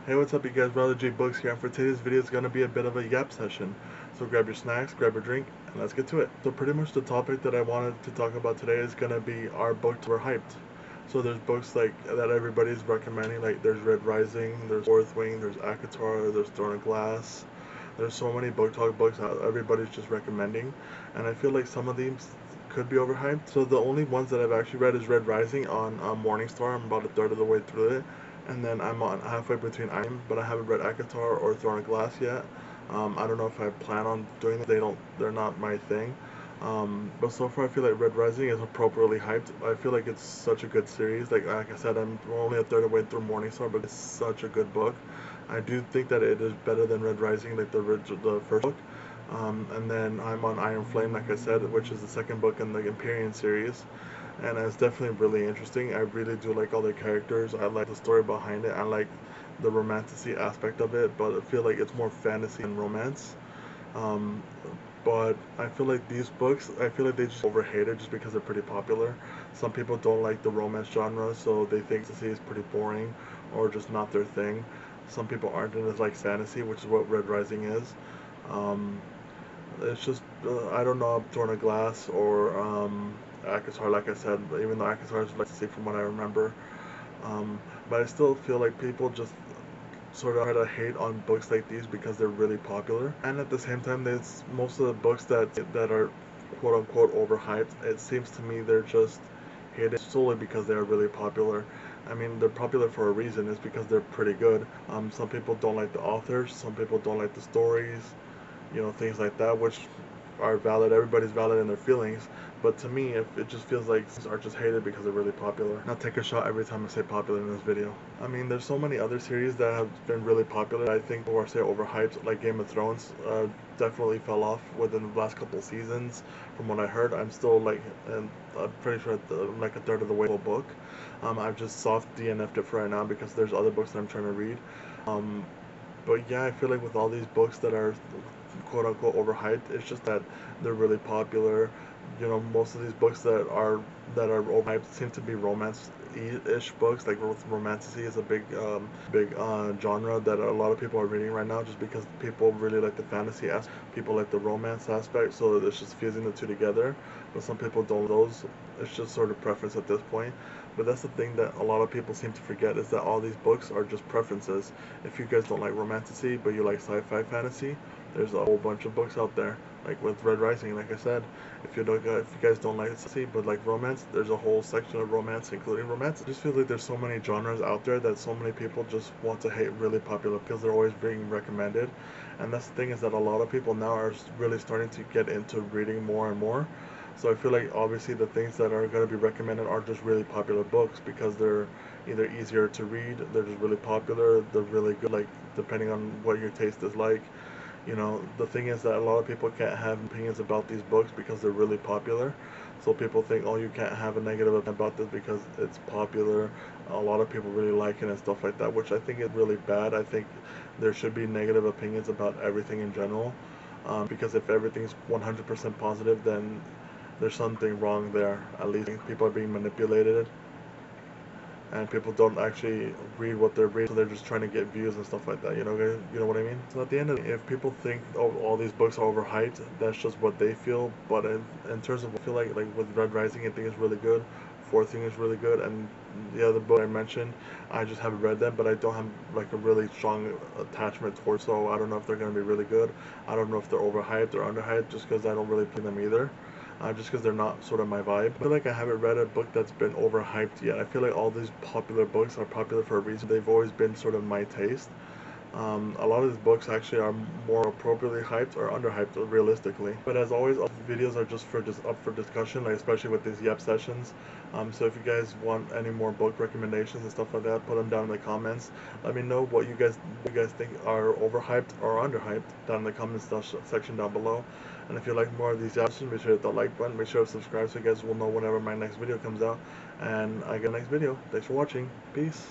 Hey, what's up you guys, Brother J Books here, and for today's video it's going to be a bit of a yap session. So grab your snacks, grab a drink, and let's get to it. So pretty much the topic that I wanted to talk about today is going to be our books we're hyped. So there's books like that everybody's recommending, like there's Red Rising, there's Fourth Wing, there's Akatar, there's Throne of Glass. There's so many Booktok books that everybody's just recommending, and I feel like some of these could be overhyped. So the only ones that I've actually read is Red Rising on Morningstar. I'm about a third of the way through it, and then I'm on halfway between I'm, but I haven't read Akatar or Throne of Glass yet. I don't know if I plan on doing it. They're not my thing. But so far I feel like Red Rising is appropriately hyped. I feel like it's such a good series. Like I said, I'm only a third of the way through Morningstar, but it's such a good book. I do think that it is better than Red Rising, like the first book. And then I'm on Iron Flame, like I said, which is the second book in the Empyrean series, and it's definitely really interesting. I really do like all the characters. I like the story behind it. I like the romanticy aspect of it, but I feel like it's more fantasy than romance. Um, but I feel like these books, I feel like they just overhated just because they're pretty popular. Some people don't like the romance genre, so they think fantasy is pretty boring or just not their thing. Some people aren't into like fantasy, which is what Red Rising is. Um, it's just I don't know if Throne of Glass or Akatar, like I said, even though Akatar is like to see from what I remember. Um, but I still feel like people just sort of try to hate on books like these because they're really popular. And at the same time, there's most of the books that are quote unquote overhyped. It seems to me they're just hated solely because they are really popular. I mean, they're popular for a reason. It's because they're pretty good. Some people don't like the authors. Some people don't like the stories, things like that, which are valid. Everybody's valid in their feelings. But to me, if it just feels like things are just hated because they're really popular. Now take a shot every time I say popular in this video. I mean, there's so many other series that have been really popular. I think, or say overhyped, like Game of Thrones, definitely fell off within the last couple seasons. From what I heard, I'm still like, and I'm pretty sure I'm like a third of the way through the book. I've just soft DNF'd it for right now because there's other books that I'm trying to read. Um, but yeah, I feel like with all these books that are quote unquote overhyped, it's just that they're really popular. Most of these books that are overhyped seem to be romance-ish books. Like romanticy is a big genre that a lot of people are reading right now, just because people really like the fantasy aspect, people like the romance aspect, so it's just fusing the two together. But some people don't. Those It's just sort of preference at this point. But that's the thing that a lot of people seem to forget, is that all these books are just preferences. If you guys don't like romanticy, but you like sci-fi fantasy, there's a whole bunch of books out there. Like with Red Rising, like I said, if you guys don't like fantasy but like romance, there's a whole section of romance, including romance. I just feel like there's so many genres out there that so many people just want to hate really popular because they're always being recommended. And that's the thing, is that a lot of people now are really starting to get into reading more and more. So I feel like obviously the things that are going to be recommended are just really popular books because they're either easier to read, they're just really popular, they're really good, like depending on what your taste is like. The thing is that a lot of people can't have opinions about these books because they're really popular. So people think, oh, you can't have a negative opinion about this because it's popular. A lot of people really like it and stuff like that, which I think is really bad. I think there should be negative opinions about everything in general. Because if everything's 100% positive, then there's something wrong there. At least people are being manipulated, and people don't actually read what they're reading, so they're just trying to get views and stuff like that. You know what I mean? So at the end of it, if people think, oh, all these books are overhyped, that's just what they feel. But in terms of, I feel like with Red Rising, I think is really good. Fourth Thing is really good, and the other book I mentioned, I just haven't read them, but I don't have like a really strong attachment towards. So I don't know if they're gonna be really good. I don't know if they're overhyped or underhyped, just because I don't really play them either, just because they're not sort of my vibe. I feel like I haven't read a book that's been overhyped yet. I feel like all these popular books are popular for a reason. They've always been sort of my taste. A lot of these books actually are more appropriately hyped or underhyped, realistically. But as always, all the videos are just up for discussion, like especially with these yep sessions. So if you guys want any more book recommendations and stuff like that, put them down in the comments. Let me know what you guys think are overhyped or underhyped down in the comments section down below. And if you like more of these yep sessions, make sure to hit the like button, make sure to subscribe so you guys will know whenever my next video comes out. And I get the next video. Thanks for watching. Peace.